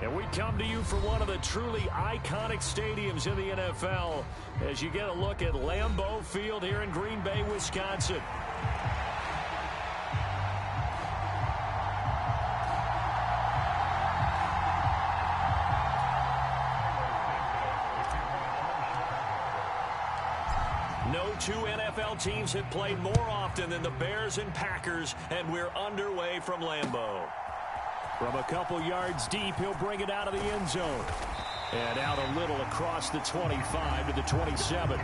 And we come to you from one of the truly iconic stadiums in the NFL as you get a look at Lambeau Field here in Green Bay, Wisconsin. No two NFL teams have played more often than the Bears and Packers, and we're underway from Lambeau. From a couple yards deep, he'll bring it out of the end zone. And out a little across the 25 to the 27.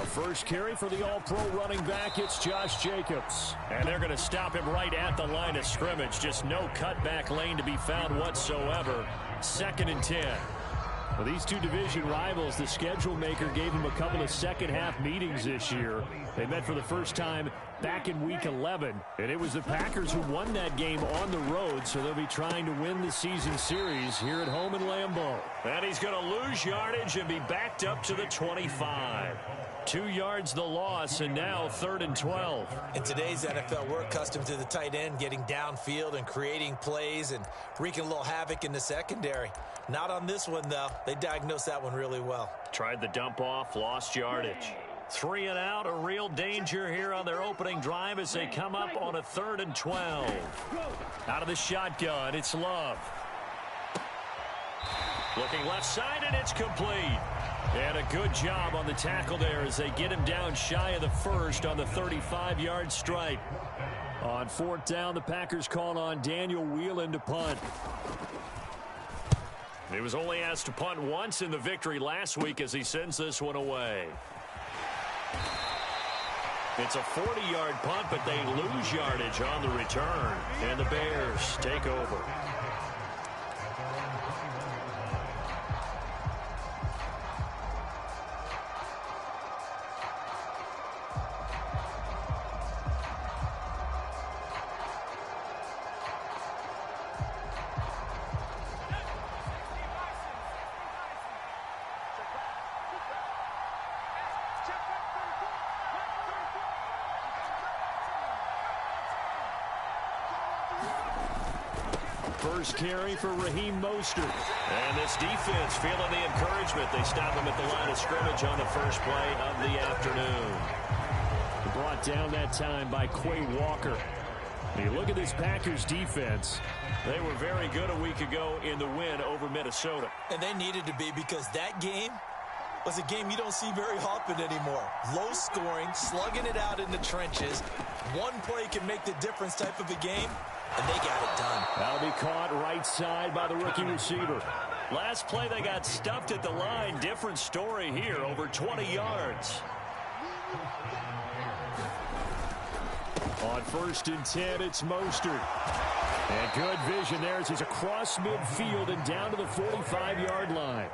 First carry for the all-pro running back, it's Josh Jacobs. And they're going to stop him right at the line of scrimmage. Just no cutback lane to be found whatsoever. 2nd and 10. Well, these two division rivals, the schedule maker gave them a couple of second-half meetings this year. They met for the first time back in Week 11, and it was the Packers who won that game on the road, so they'll be trying to win the season series here at home in Lambeau. And he's going to lose yardage and be backed up to the 25. 2 yards the loss, and now 3rd and 12. In today's NFL, we're accustomed to the tight end getting downfield and creating plays and wreaking a little havoc in the secondary. Not on this one, though. They diagnosed that one really well. Tried the dump off, lost yardage. 3 and out, a real danger here on their opening drive as they come up on a 3rd and 12. Out of the shotgun, it's Love. Looking left side, and it's complete. And a good job on the tackle there as they get him down shy of the first on the 35-yard stripe. On 4th down, the Packers call on Daniel Whelan to punt. He was only asked to punt once in the victory last week as he sends this one away. It's a 40-yard punt, but they lose yardage on the return. And the Bears take over. First carry for Raheem Mostert. And this defense feeling the encouragement. They stop him at the line of scrimmage on the first play of the afternoon. Brought down that time by Quay Walker. You look at this Packers defense. They were very good a week ago in the win over Minnesota. And they needed to be, because that game was a game you don't see very often anymore. Low scoring, slugging it out in the trenches. One play can make the difference type of a game. And they got it done. That'll be caught right side by the rookie receiver. Last play, they got stuffed at the line. Different story here, over 20 yards. On 1st and 10, it's Mostert. And good vision there as he's across midfield and down to the 45-yard line.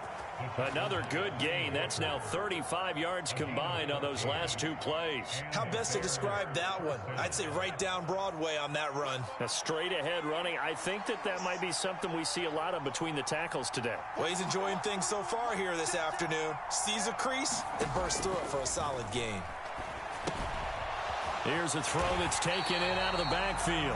Another good gain. That's now 35 yards combined on those last 2 plays. How best to describe that one? I'd say right down Broadway on that run. A straight-ahead running. I think that might be something we see a lot of between the tackles today. Well, he's enjoying things so far here this afternoon. Sees a crease and bursts through it for a solid gain. Here's a throw that's taken in out of the backfield.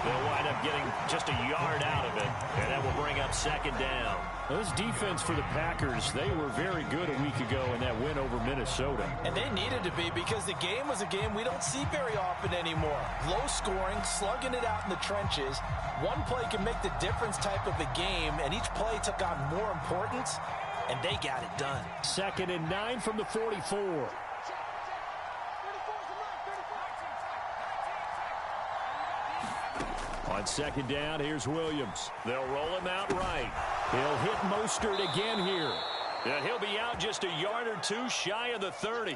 They'll wind up getting just a yard out of it, and that will bring up 2nd down. This defense for the Packers, they were very good a week ago in that win over Minnesota. And they needed to be, because the game was a game we don't see very often anymore. Low scoring, slugging it out in the trenches. One play can make the difference type of a game, and each play took on more importance, and they got it done. 2nd and 9 from the 44. On 2nd down, here's Williams. They'll roll him out right. He'll hit Mostert again here. And he'll be out just a yard or 2 shy of the 30.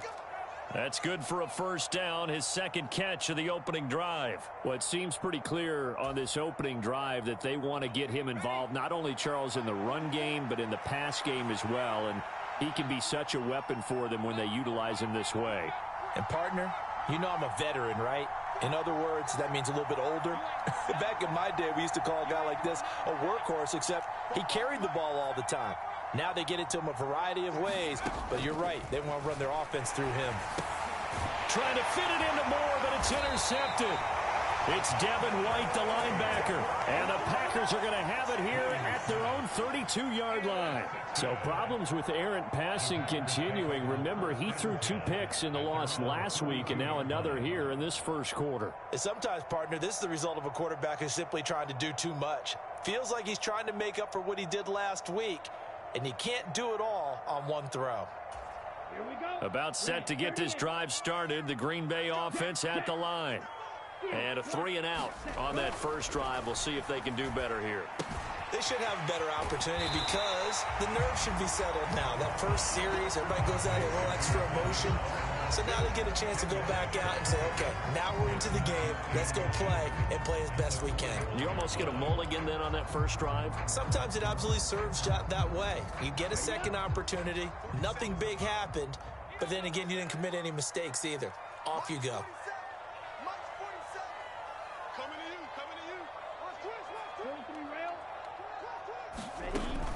That's good for a 1st down, his 2nd catch of the opening drive. Well, it seems pretty clear on this opening drive that they want to get him involved, not only, Charles, in the run game, but in the pass game as well. And he can be such a weapon for them when they utilize him this way. And, partner, you know I'm a veteran, right? In other words, that means a little bit older. Back in my day, we used to call a guy like this a workhorse, except he carried the ball all the time. Now they get it to him a variety of ways, but you're right. They want to run their offense through him. Trying to fit it into Moore, but it's intercepted. It's Devin White, the linebacker. And the Packers are going to have it here at their own 32-yard line. So problems with errant passing continuing. Remember, he threw 2 picks in the loss last week, and now another here in this first quarter. And sometimes, partner, this is the result of a quarterback who's simply trying to do too much. Feels like he's trying to make up for what he did last week, and he can't do it all on one throw. About set to get this drive started, the Green Bay offense at the line. And a 3-and-out on that first drive. We'll see if they can do better here. They should have a better opportunity because the nerves should be settled now. That first series, everybody goes out with a little extra emotion. So now they get a chance to go back out and say, okay, now we're into the game. Let's go play and play as best we can. You almost get a mulligan then on that first drive? Sometimes it absolutely serves that way. You get a second opportunity. Nothing big happened. But then again, you didn't commit any mistakes either. Off you go.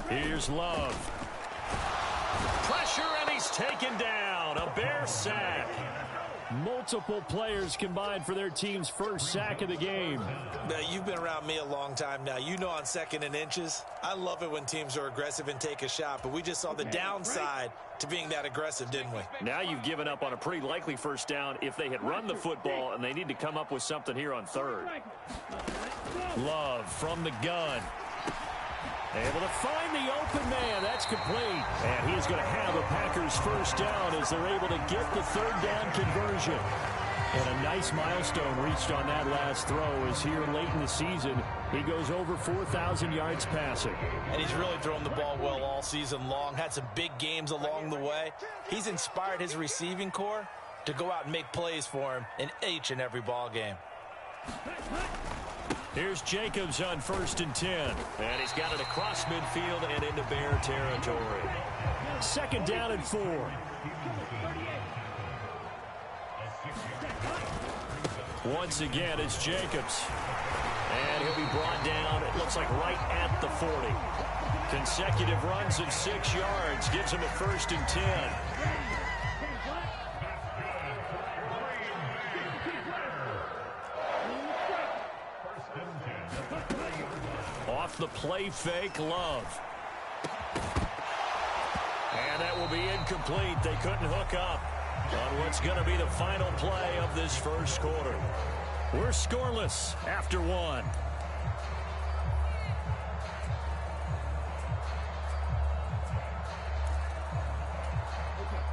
Here's Love. Pressure, and he's taken down. A Bear sack. Multiple players combined for their team's first sack of the game. Now, you've been around me a long time now. You know on 2nd and inches, I love it when teams are aggressive and take a shot, but we just saw the downside to being that aggressive, didn't we? Now you've given up on a pretty likely first down if they had run the football, and they need to come up with something here on 3rd. Love from the gun. Able to find the open man. That's complete. And he is going to have a Packers first down as they're able to get the 3rd down conversion. And a nice milestone reached on that last throw as here late in the season, he goes over 4,000 yards passing. And he's really thrown the ball well all season long. Had some big games along the way. He's inspired his receiving corps to go out and make plays for him in each and every ball game. Here's Jacobs on 1st and 10. And he's got it across midfield and into Bear territory. 2nd down and 4. Once again, it's Jacobs. And he'll be brought down, it looks like right at the 40. Consecutive runs of 6 yards gives him a 1st and 10. Off the play fake, Love. And that will be incomplete. They couldn't hook up on what's going to be the final play of this first quarter. We're scoreless after 1.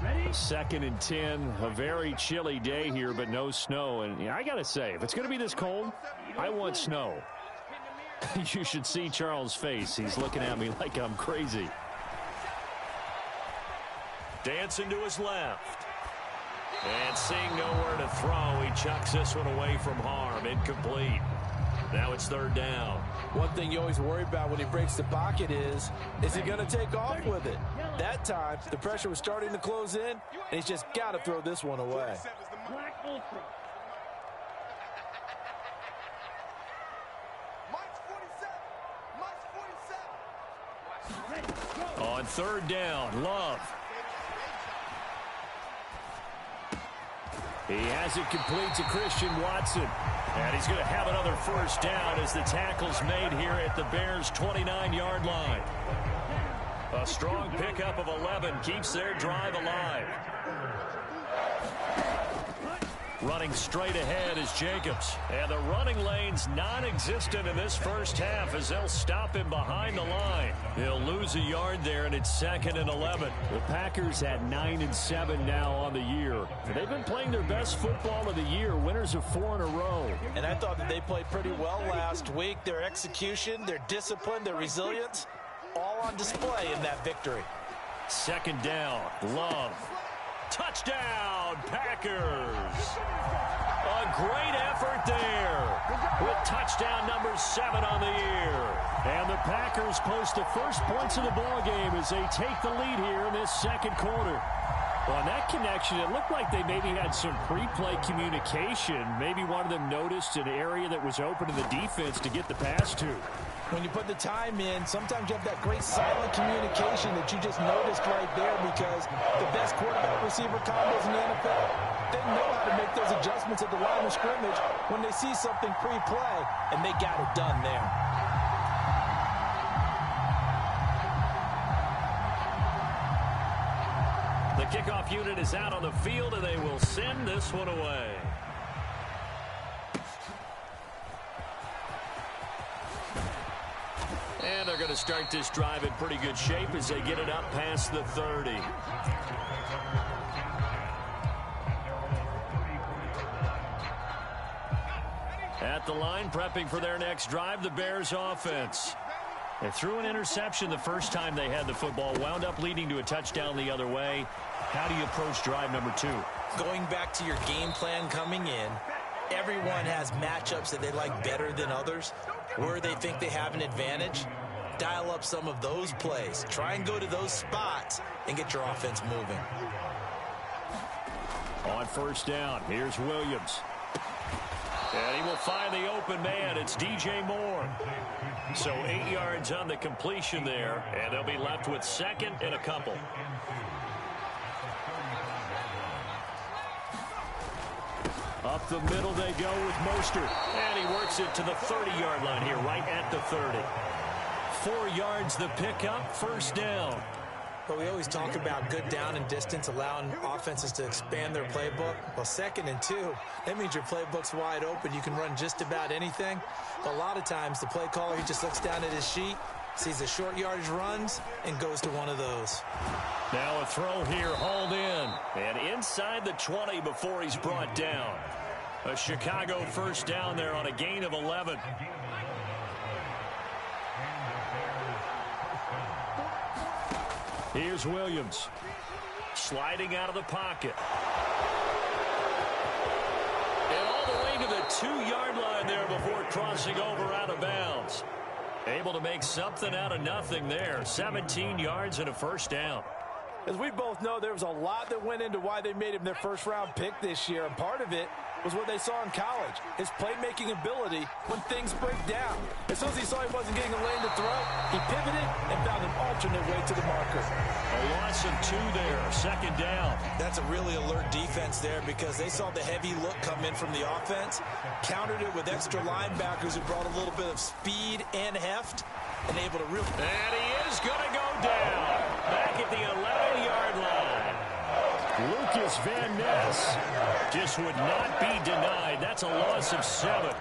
Ready? 2nd and 10. A very chilly day here, but no snow. And yeah, I got to say, if it's going to be this cold, I want snow. You should see Charles' face. He's looking at me like I'm crazy. Dancing to his left. And seeing nowhere to throw, he chucks this one away from harm. Incomplete. Now it's 3rd down. One thing you always worry about when he breaks the pocket is he going to take off with it? That time, the pressure was starting to close in, and he's just got to throw this one away. Black Ultra. On 3rd down, Love. He has it complete to Christian Watson. And he's going to have another first down as the tackle's made here at the Bears' 29-yard line. A strong pickup of 11 keeps their drive alive. Running straight ahead is Jacobs. And the running lane's non-existent in this first half as they'll stop him behind the line. He'll lose a yard there, and it's 2nd and 11. The Packers at 9-7 now on the year. They've been playing their best football of the year, winners of 4 in a row. And I thought that they played pretty well last week. Their execution, their discipline, their resilience, all on display in that victory. 2nd down, Love. Touchdown, Packers. A great effort there with touchdown number 7 on the year. And the Packers post the first points of the ball game as they take the lead here in this second quarter. Well, on that connection, it looked like they maybe had some pre-play communication. Maybe one of them noticed an area that was open to the defense to get the pass to. When you put the time in, sometimes you have that great silent communication that you just noticed right there, because the best quarterback-receiver combos in the NFL, they know how to make those adjustments at the line of scrimmage when they see something pre-play, and they got it done there. The kickoff unit is out on the field, and they will send this one away. And they're going to start this drive in pretty good shape as they get it up past the 30. At the line, prepping for their next drive, the Bears offense. They threw an interception the first time they had the football, wound up leading to a touchdown the other way. How do you approach drive number 2? Going back to your game plan coming in, everyone has matchups that they like better than others. Where they think they have an advantage, dial up some of those plays. Try and go to those spots and get your offense moving. On first down, here's Williams. And he will find the open man. It's DJ Moore. So 8 yards on the completion there, and they'll be left with second and a couple. Up the middle they go with Mostert. And he works it to the 30-yard line here, right at the 30. 4 yards the pickup, first down. But we always talk about good down and distance, allowing offenses to expand their playbook. Well, 2nd and 2, that means your playbook's wide open. You can run just about anything. But a lot of times, the play caller, he just looks down at his sheet, sees the short yardage runs, and goes to one of those. Now a throw here, hauled in. And inside the 20 before he's brought down. A Chicago first down there on a gain of 11. Here's Williams. Sliding out of the pocket. And all the way to the 2-yard line there before crossing over out of bounds. Able to make something out of nothing there. 17 yards and a first down. As we both know, there was a lot that went into why they made him their first-round pick this year, and part of it was what they saw in college, his playmaking ability when things break down. As soon as he saw he wasn't getting a lane to throw, he pivoted and found an alternate way to the marker. A loss of 2 there, second down. That's a really alert defense there, because they saw the heavy look come in from the offense, countered it with extra linebackers who brought a little bit of speed and heft, and able to really... And he is going to go down back at the 11-yard line. Lucas Van Ness just would not be denied. That's a loss of 7.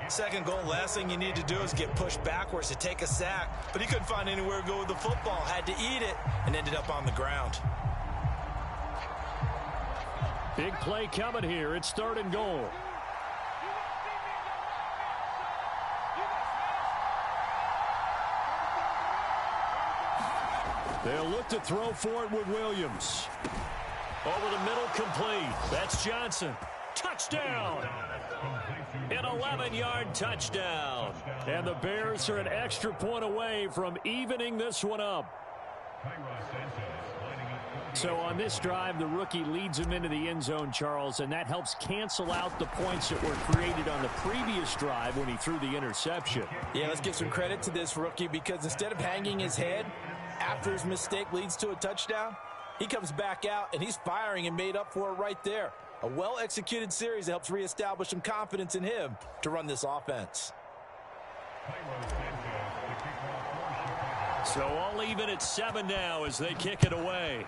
Second goal, last thing you need to do is get pushed backwards to take a sack. But he couldn't find anywhere to go with the football. Had to eat it and ended up on the ground. Big play coming here. It's 3rd and goal. They'll look to throw for it with Williams. Over the middle, complete. That's Johnson. Touchdown! An 11-yard touchdown. And the Bears are an extra point away from evening this one up. So on this drive, the rookie leads him into the end zone, Charles, and that helps cancel out the points that were created on the previous drive when he threw the interception. Yeah, let's give some credit to this rookie, because instead of hanging his head after his mistake leads to a touchdown, he comes back out and he's firing and made up for it right there. A well-executed series that helps reestablish some confidence in him to run this offense. So all even at 7 now as they kick it away.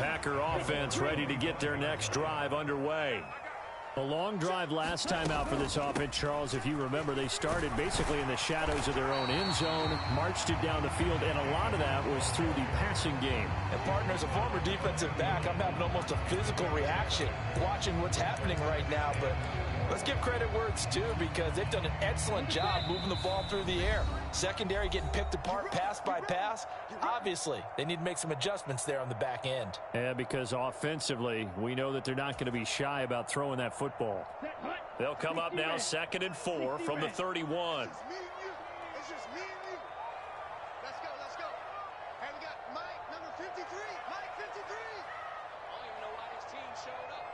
Packer offense ready to get their next drive underway. A long drive last time out for this offense, Charles. If you remember, they started basically in the shadows of their own end zone, marched it down the field, and a lot of that was through the passing game. And partner, as a former defensive back, I'm having almost a physical reaction watching what's happening right now. But let's give credit where it's due, because they've done an excellent job moving the ball through the air. Secondary getting picked apart pass by pass. Obviously, they need to make some adjustments there on the back end. Yeah, because offensively, we know that they're not going to be shy about throwing that football. They'll come up now 2nd and 4 from the 31. It's just me and you. Let's go, let's go. Hey, we got Mike, number 53. Mike, 53. I don't even know why this team showed up.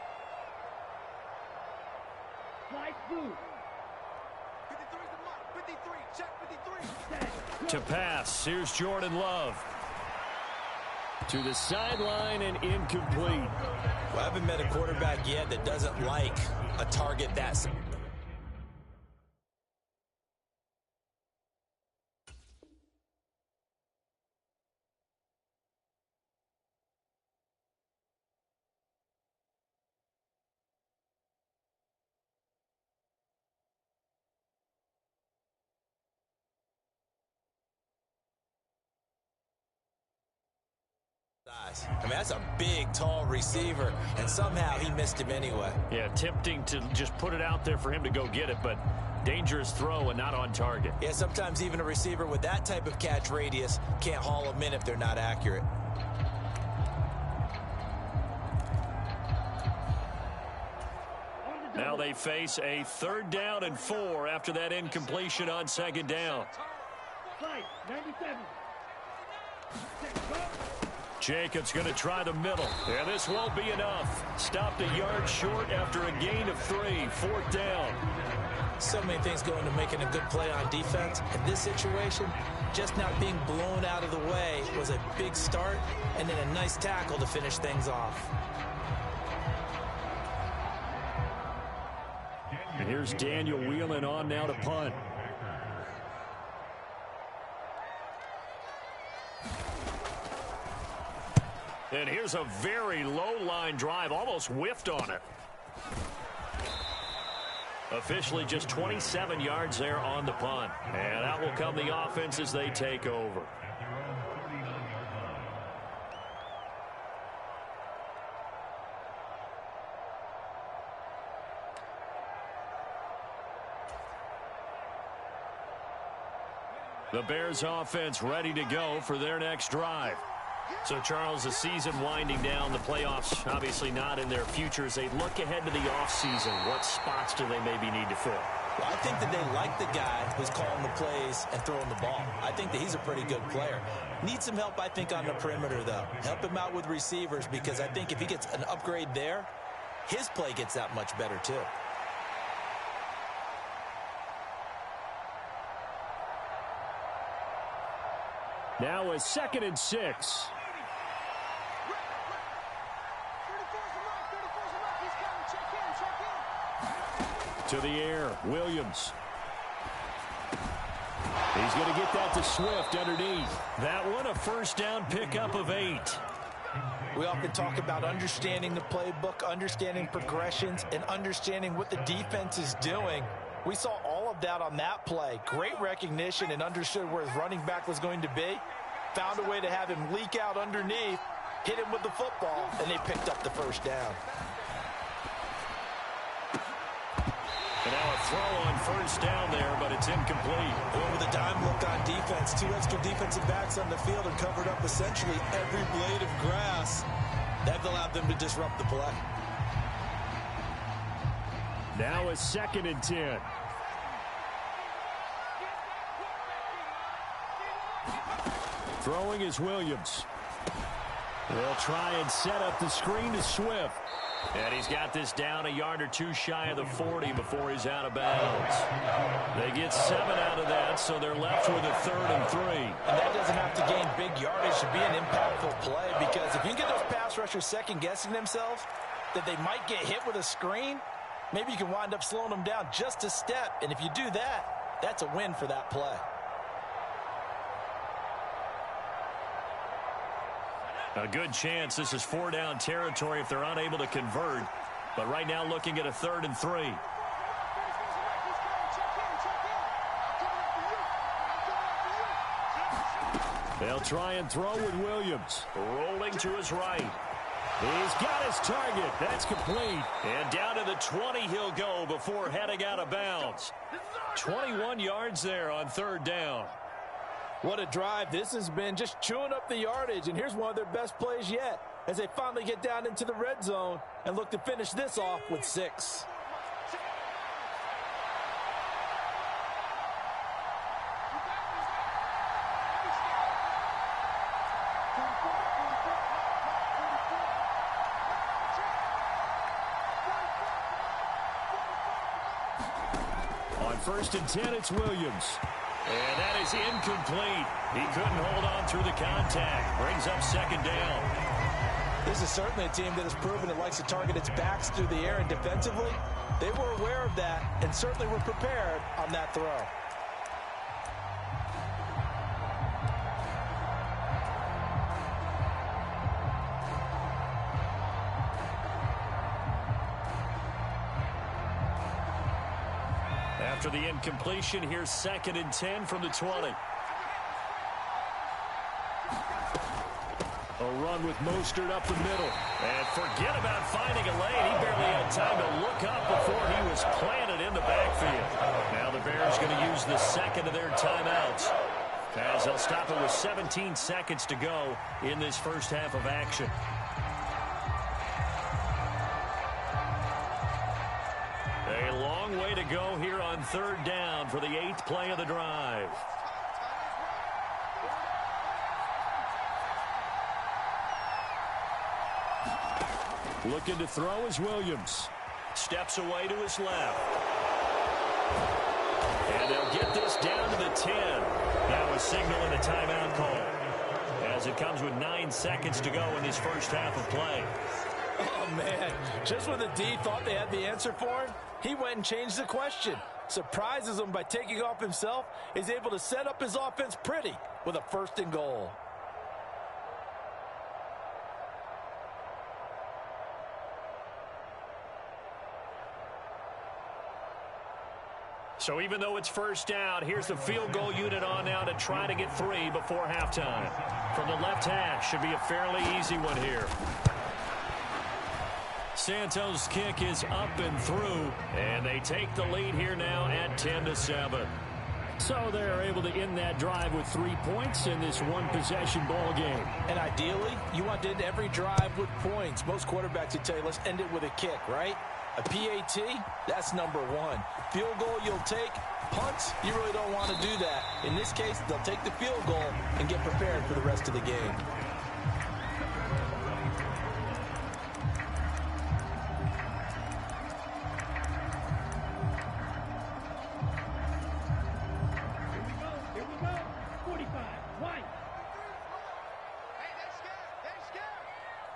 Nice move. 53's the mark. 53, check 53. To pass, here's Jordan Love. To the sideline and incomplete. Well, I haven't met a quarterback yet that doesn't like a target that size. I mean, that's a big, tall receiver, and somehow he missed him anyway. Yeah, tempting to just put it out there for him to go get it, but dangerous throw and not on target. Yeah, sometimes even a receiver with that type of catch radius can't haul them in if they're not accurate. Now they face a 3rd down and 4 after that incompletion on 2nd down. Fight, 97. Jacobs going to try the middle. Yeah, this won't be enough. Stopped a yard short after a gain of 3. 4th down. So many things go into making a good play on defense. In this situation, just not being blown out of the way was a big start, and then a nice tackle to finish things off. And here's Daniel Whelan on now to punt. And here's a very low-line drive, almost whiffed on it. Officially just 27 yards there on the punt. And out will come the offense as they take over. The Bears offense ready to go for their next drive. So, Charles, the season winding down, the playoffs obviously not in their future. As they look ahead to the offseason, what spots do they maybe need to fill? Well, I think that they like the guy who's calling the plays and throwing the ball. I think that he's a pretty good player. Needs some help, I think, on the perimeter, though. Help him out with receivers, because I think if he gets an upgrade there, his play gets that much better, too. Now a 2nd and 6. To the air, Williams. He's going to get that to Swift underneath. That one a 1st down pickup of 8. We often talk about understanding the playbook, understanding progressions, and understanding what the defense is doing. We saw all of that on that play. Great recognition and understood where his running back was going to be. Found a way to have him leak out underneath, hit him with the football, and they picked up the 1st down. And now a throw on 1st down there, but it's incomplete. Well, with a dime look on defense, 2 extra defensive backs on the field and covered up essentially every blade of grass. That allowed them to disrupt the play. Now a 2nd and 10. Throwing is Williams. They'll try and set up the screen to Swift. And he's got this down a yard or 2 shy of the 40 before he's out of bounds. They get 7 out of that, so they're left with a 3rd and 3. And that doesn't have to gain big yardage to be an impactful play, because if you get those pass rushers second-guessing themselves, that they might get hit with a screen, maybe you can wind up slowing them down just a step. And if you do that, that's a win for that play. A good chance this is 4-down territory if they're unable to convert. But right now looking at a 3rd and 3. They'll try and throw with Williams. Rolling to his right. He's got his target. That's complete. And down to the 20 he'll go before heading out of bounds. 21 yards there on 3rd down. What a drive this has been, just chewing up the yardage. And here's one of their best plays yet as they finally get down into the red zone and look to finish this off with 6. On 1st and 10, it's Williams. And that is incomplete. He couldn't hold on through the contact. Brings up 2nd down. This is certainly a team that has proven it likes to target its backs through the air, and defensively, they were aware of that and certainly were prepared on that throw. After the incompletion, here's 2nd and 10 from the 20. A run with Mostert up the middle. And forget about finding a lane. He barely had time to look up before he was planted in the backfield. Now the Bears going to use the 2nd of their timeouts, as they'll stop it with 17 seconds to go in this first half of action. A long way to go here on 3rd down for the 8th play of the drive. Looking to throw is Williams. Steps away to his left. And they'll get this down to the 10. That was signaling a timeout call, as it comes with 9 seconds to go in this first half of play. Oh, man. Just when the D thought they had the answer for him, he went and changed the question. Surprises him by taking off himself. Is able to set up his offense pretty with a 1st and goal. So even though it's 1st down, here's the field goal unit on now to try to get 3 before halftime. From the left hash, should be a fairly easy one here. Santos' kick is up and through, and they take the lead here now at 10-7. So they're able to end that drive with 3 points in this one-possession ball game. And ideally, you want to end every drive with points. Most quarterbacks would tell you, let's end it with a kick, right? A PAT, that's number 1. Field goal you'll take. Punts, you really don't want to do that. In this case, they'll take the field goal and get prepared for the rest of the game. Here we go. 45. White. Hey, they're scared.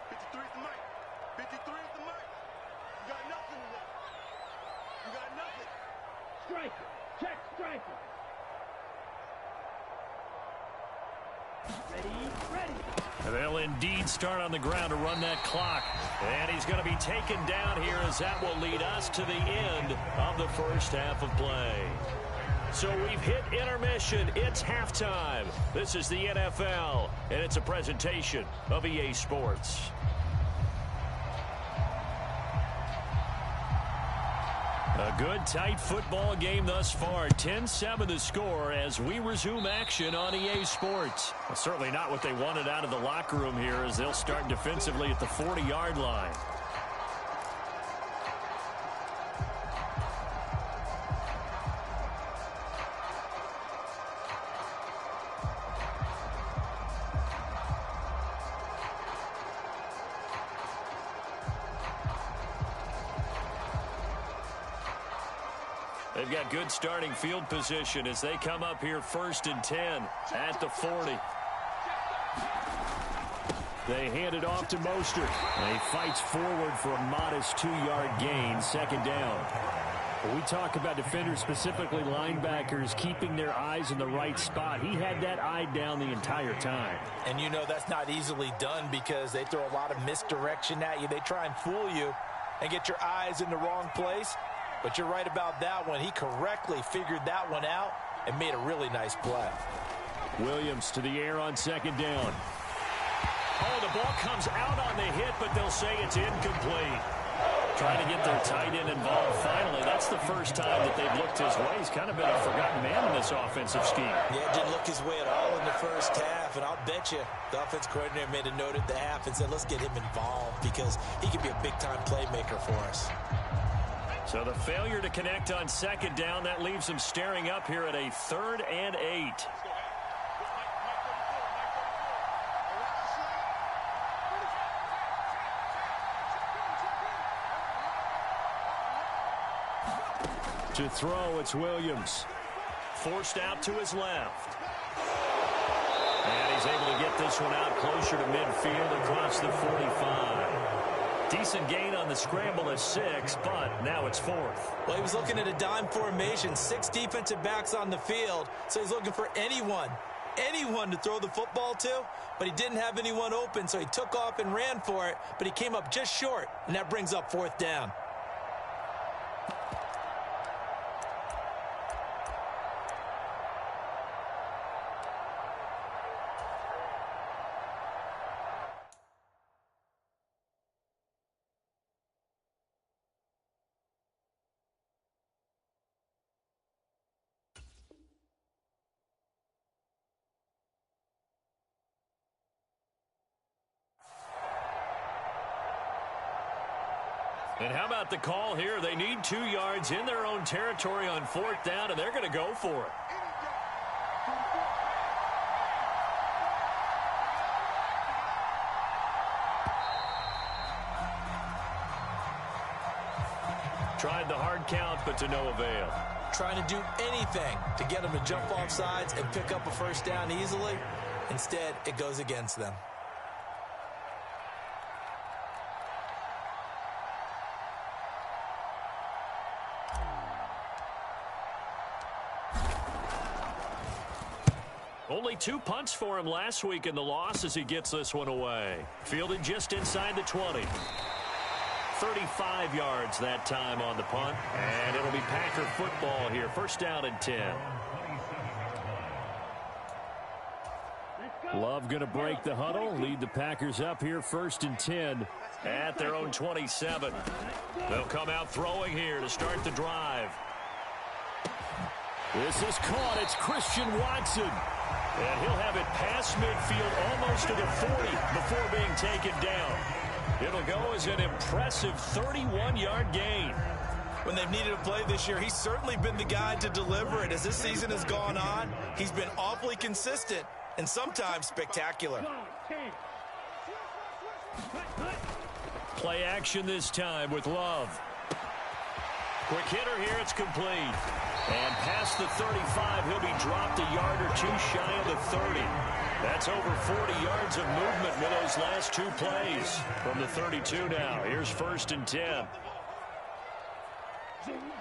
53 is the mic. 53 is the mic. You got nothing today. You got nothing. Striker. Check striker. Ready. They'll indeed start on the ground to run that clock. And he's going to be taken down here, as that will lead us to the end of the first half of play. So we've hit intermission. It's halftime. This is the NFL, and it's a presentation of EA Sports. A good, tight football game thus far. 10-7 the score as we resume action on EA Sports. Well, certainly not what they wanted out of the locker room here, as they'll start defensively at the 40-yard line. They've got good starting field position as they come up here 1st and 10 at the 40. They hand it off to Mostert. And he fights forward for a modest 2-yard gain, 2nd down. We talk about defenders, specifically linebackers, keeping their eyes in the right spot. He had that eye down the entire time. And you know that's not easily done because they throw a lot of misdirection at you. They try and fool you and get your eyes in the wrong place. But you're right about that one. He correctly figured that one out and made a really nice play. Williams to the air on second down. Oh, the ball comes out on the hit, but they'll say it's incomplete. Trying to get their tight end involved finally. That's the first time that they've looked his way. He's kind of been a forgotten man in this offensive scheme. Yeah, didn't look his way at all in the first half. And I'll bet you the offense coordinator made a note at the half and said, let's get him involved because he could be a big-time playmaker for us. So the failure to connect on second down, that leaves them staring up here at a 3rd and 8. To throw, it's Williams. Forced out to his left. And he's able to get this one out closer to midfield across the 45. Decent gain on the scramble of 6, but now it's 4th. Well, he was looking at a dime formation, 6 defensive backs on the field, so he's looking for anyone to throw the football to, but he didn't have anyone open, so he took off and ran for it, but he came up just short, and that brings up 4th down. And how about the call here? They need 2 yards in their own territory on 4th down, and they're going to go for it. Tried the hard count, but to no avail. Trying to do anything to get them to jump off sides and pick up a 1st down easily. Instead, it goes against them. Only 2 punts for him last week in the loss as he gets this one away. Fielded just inside the 20. 35 yards that time on the punt. And it'll be Packer football here. 1st down and 10. Love going to break the huddle. Lead the Packers up here 1st and 10 at their own 27. They'll come out throwing here to start the drive. This is caught. It's Christian Watson. And he'll have it past midfield almost to the 40 before being taken down. It'll go as an impressive 31-yard gain. When they've needed a play this year, he's certainly been the guy to deliver it. As this season has gone on, he's been awfully consistent and sometimes spectacular. Play action this time with Love. Quick hitter here, it's complete. And past the 35, he'll be dropped a yard or 2 shy of the 30. That's over 40 yards of movement with those last 2 plays. From the 32 now, here's 1st and 10.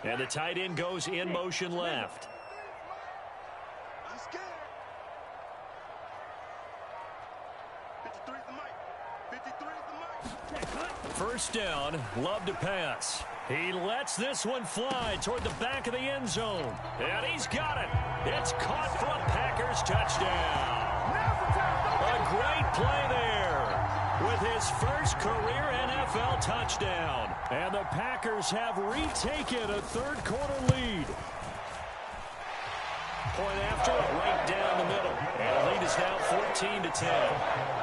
And the tight end goes in motion left. I'm scared. 53 is the mic. 53 is the mic. 1st down, Love to pass. He lets this one fly toward the back of the end zone. And he's got it. It's caught for a Packers touchdown. A great play there with his first career NFL touchdown. And the Packers have retaken a 3rd quarter lead. Point after, right down the middle. And the lead is now 14-10.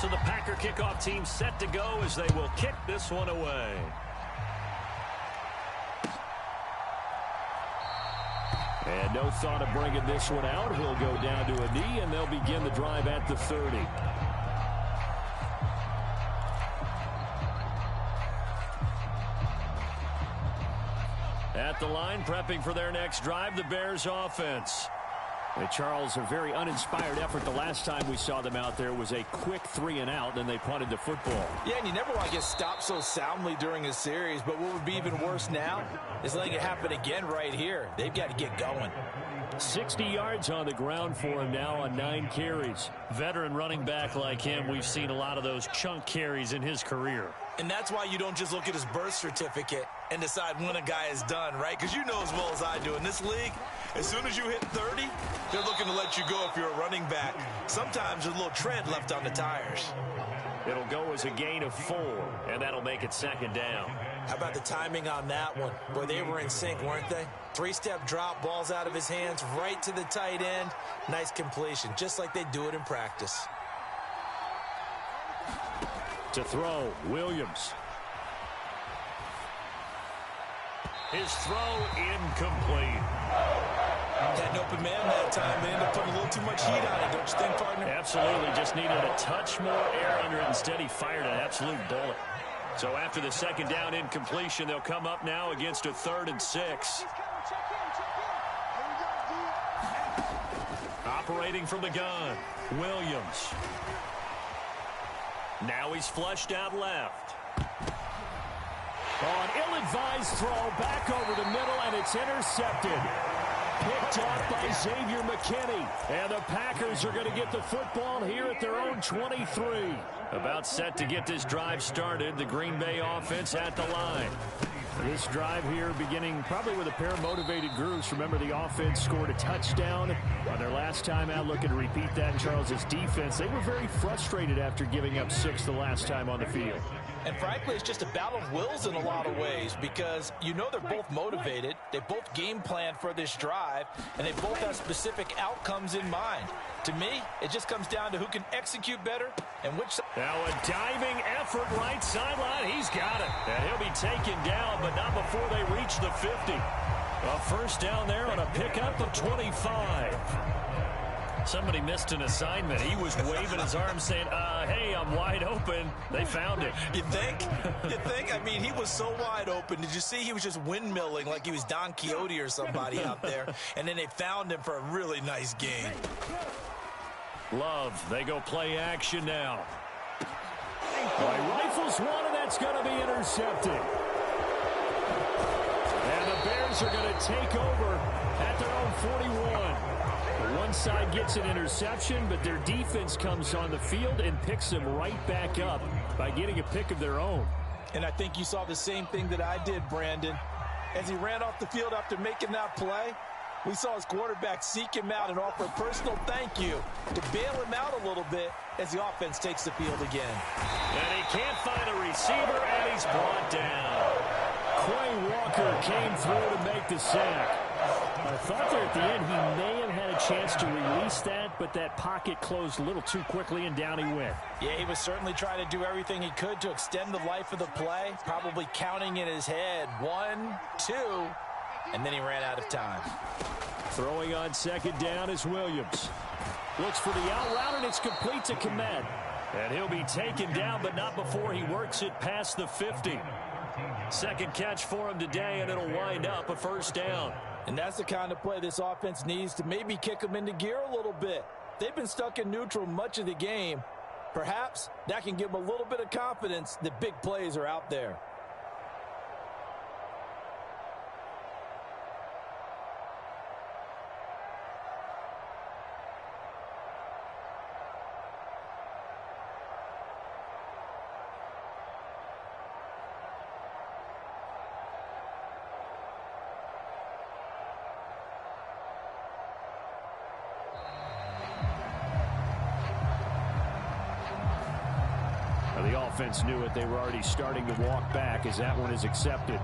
So the Packer kickoff team set to go as they will kick this one away. And no thought of bringing this one out. He'll go down to a knee, and they'll begin the drive at the 30. At the line, prepping for their next drive, the Bears offense. And Charles, a very uninspired effort. The last time we saw them out there was a quick 3-and-out, then they punted the football. Yeah, and you never want to get stopped so soundly during a series, but what would be even worse now is letting it happen again right here. They've got to get going. 60 yards on the ground for him now on 9 carries. Veteran running back like him, we've seen a lot of those chunk carries in his career. And that's why you don't just look at his birth certificate and decide when a guy is done, right? Because you know as well as I do, in this league, as soon as you hit 30, they're looking to let you go if you're a running back. Sometimes there's a little tread left on the tires. It'll go as a gain of 4, and that'll make it 2nd down. How about the timing on that one? Boy, they were in sync, weren't they? 3-step drop, balls out of his hands, right to the tight end. Nice completion, just like they do it in practice. To throw, Williams. His throw incomplete. Had an open man that time. They ended up putting a little too much heat on it, don't you think, partner? Absolutely. Just needed a touch more air under it. Instead, he fired an absolute bullet. So after the 2nd down incompletion, they'll come up now against a 3rd and 6. Operating from the gun, Williams. Now he's flushed out left. Oh, an ill-advised throw back over the middle, and it's intercepted. Picked off by Xavier McKinney. And the Packers are going to get the football here at their own 23. About set to get this drive started. The Green Bay offense at the line. This drive here beginning probably with a pair of motivated groups. Remember, the offense scored a touchdown on their last time out. Looking to repeat that in Charles's defense. They were very frustrated after giving up 6 the last time on the field. And frankly, it's just a battle of wills in a lot of ways because you know they're both motivated. They both game plan for this drive, and they both have specific outcomes in mind. To me, it just comes down to who can execute better and which. Now a diving effort right sideline. He's got it. And he'll be taken down, but not before they reach the 50. A first down there on a pickup of 25. Somebody missed an assignment. He was waving his arms saying, hey, I'm wide open. They found him. You think? You think? I mean, he was so wide open. Did you see he was just windmilling like he was Don Quixote or somebody out there? And then they found him for a really nice game. Love, they go play action now. Rifles one, and that's going to be intercepted. And the Bears are going to take over at their own 41. One side gets an interception, but their defense comes on the field and picks them right back up by getting a pick of their own. And I think you saw the same thing that I did, Brandon. As he ran off the field after making that play, we saw his quarterback seek him out and offer a personal thank you to bail him out a little bit as the offense takes the field again. And he can't find a receiver, and he's brought down. Quay Walker came through to make the sack. I thought there at the end he may have had a chance to release that, but that pocket closed a little too quickly, and down he went. Yeah, he was certainly trying to do everything he could to extend the life of the play, probably counting in his head 1, 2, and then he ran out of time. Throwing on 2nd down is Williams. Looks for the out route, and it's complete to Kmet. And he'll be taken down, but not before he works it past the 50. Second catch for him today, and it'll wind up a first down. And that's the kind of play this offense needs to maybe kick them into gear a little bit. They've been stuck in neutral much of the game. Perhaps that can give them a little bit of confidence that big plays are out there. The offense knew it. They were already starting to walk back as that one is accepted.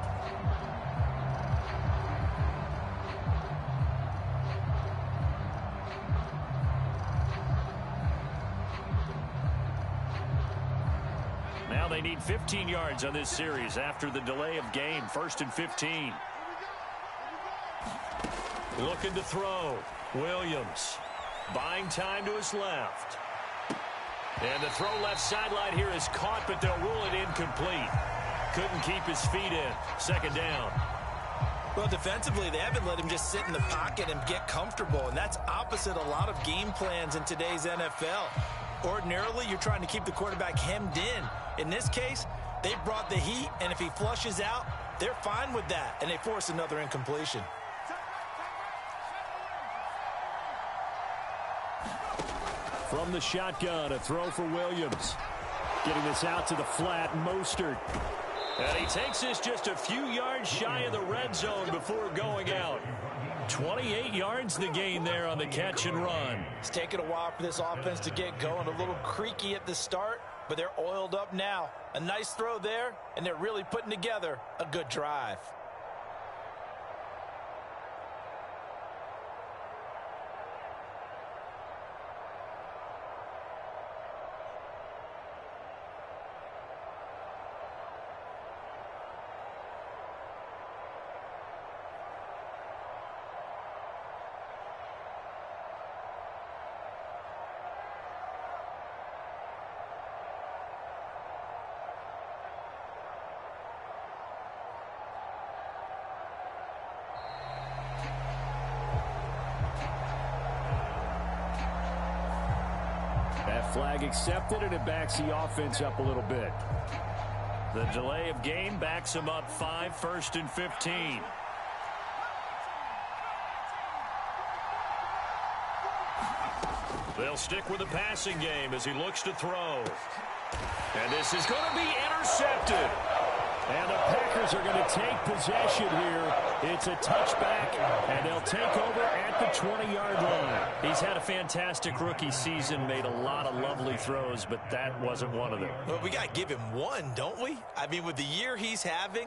Now they need 15 yards on this series after the delay of game. 1st and 15. Looking to throw. Williams buying time to his left. And the throw left sideline here is caught, but they'll rule it incomplete. Couldn't keep his feet in. 2nd down. Well, defensively, they haven't let him just sit in the pocket and get comfortable, and that's opposite a lot of game plans in today's NFL. Ordinarily, you're trying to keep the quarterback hemmed in. In this case, they brought the heat, and if he flushes out, they're fine with that, and they force another incompletion. From the shotgun, a throw for Williams. Getting this out to the flat, Mostert. And he takes this just a few yards shy of the red zone before going out. 28 yards the gain there on the catch and run. It's taken a while for this offense to get going. A little creaky at the start, but they're oiled up now. A nice throw there, and they're really putting together a good drive. That flag accepted, and it backs the offense up a little bit. The delay of game backs him up 5, 1st and 15. They'll stick with the passing game as he looks to throw. And this is going to be intercepted. And the Packers are going to take possession here. It's a touchback, and they'll take over at the 20-yard line. He's had a fantastic rookie season, made a lot of lovely throws, but that wasn't one of them. Well, we got to give him one, don't we? I mean, with the year he's having,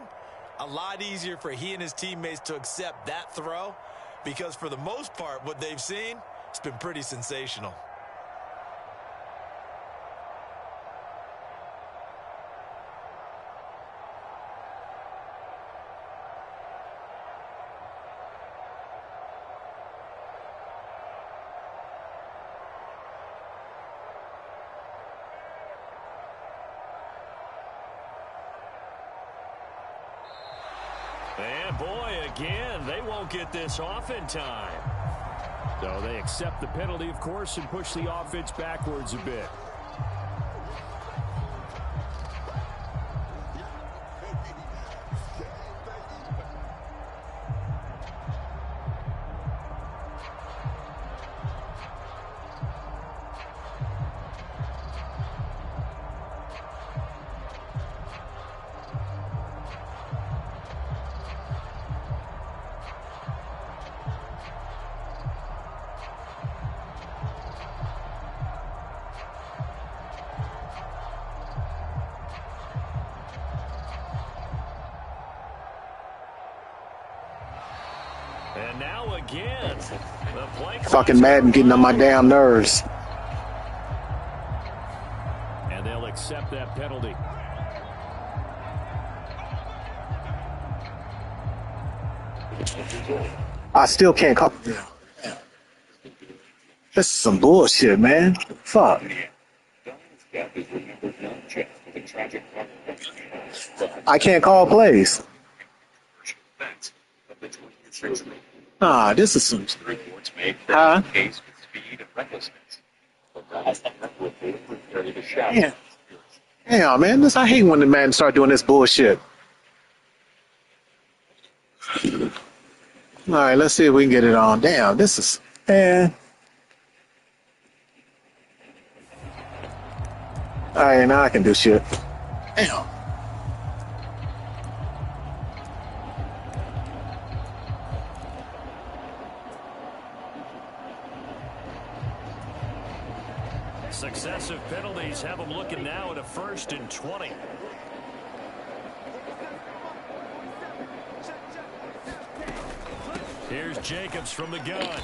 a lot easier for he and his teammates to accept that throw, because for the most part, what they've seen, it's been pretty sensational. And boy, again, they won't get this off in time. So they accept the penalty, of course, and push the offense backwards a bit. And now again, the play fucking Madden getting on my damn nerves. And they'll accept that penalty. I still can't call. This is some bullshit, man. Fuck. I can't call plays. Ah, this is some. Huh? Yeah. Yeah, man. I hate when the man start doing this bullshit. All right, let's see if we can get it on. Damn, this is. Man. All right, now I can do shit. Damn. Successive penalties have them looking now at a 1st and 20. Here's Jacobs from the gun.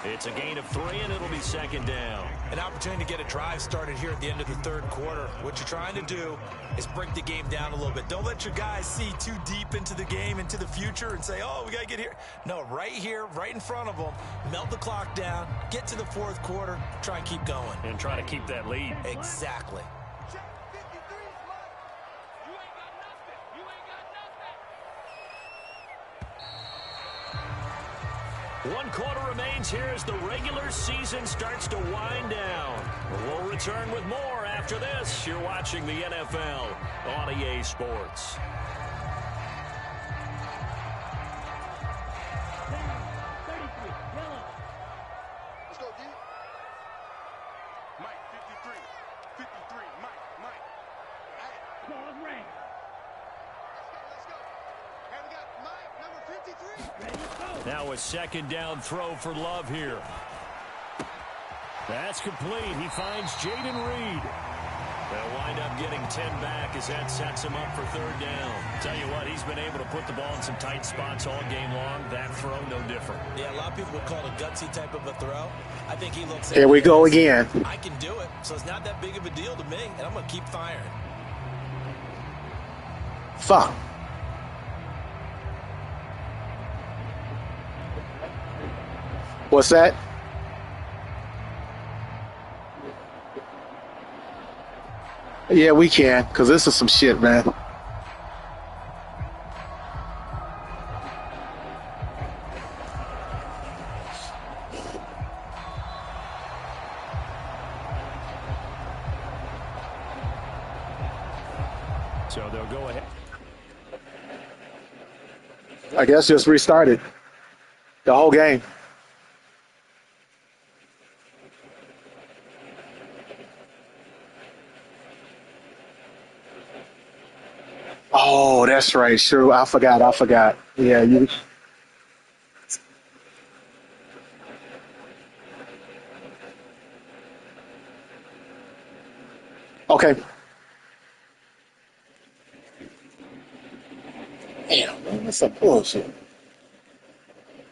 It's a gain of 3, and it'll be 2nd down. An opportunity to get a drive started here at the end of the 3rd quarter. What you're trying to do is break the game down a little bit. Don't let your guys see too deep into the game, into the future, and say, oh, we got to get here. No, right here, right in front of them, melt the clock down, get to the 4th quarter, try and keep going. And try to keep that lead. Exactly. 1 quarter remains here as the regular season starts to wind down. We'll return with more after this. You're watching the NFL on EA Sports. Let's go, D. Mike, 53. 53. Mike. Claws ring. Let's go. And we got Mike, number 53. Ready, go. Now a second down throw for Love here. That's complete. He finds Jaden Reed. They'll wind up getting 10 back as that sets him up for 3rd down. Tell you what, he's been able to put the ball in some tight spots all game long. That throw, no different. Yeah, a lot of people would call it a gutsy type of a throw. I think he looks at Here it we go as, again. I can do it, so it's not that big of a deal to me, and I'm going to keep firing. Fuck. What's that? Yeah, we can, because this is some shit, man. So they'll go ahead. I guess just restarted the whole game. Oh, that's right. Sure, I forgot. Yeah, you. Okay. Damn, man, that's some bullshit.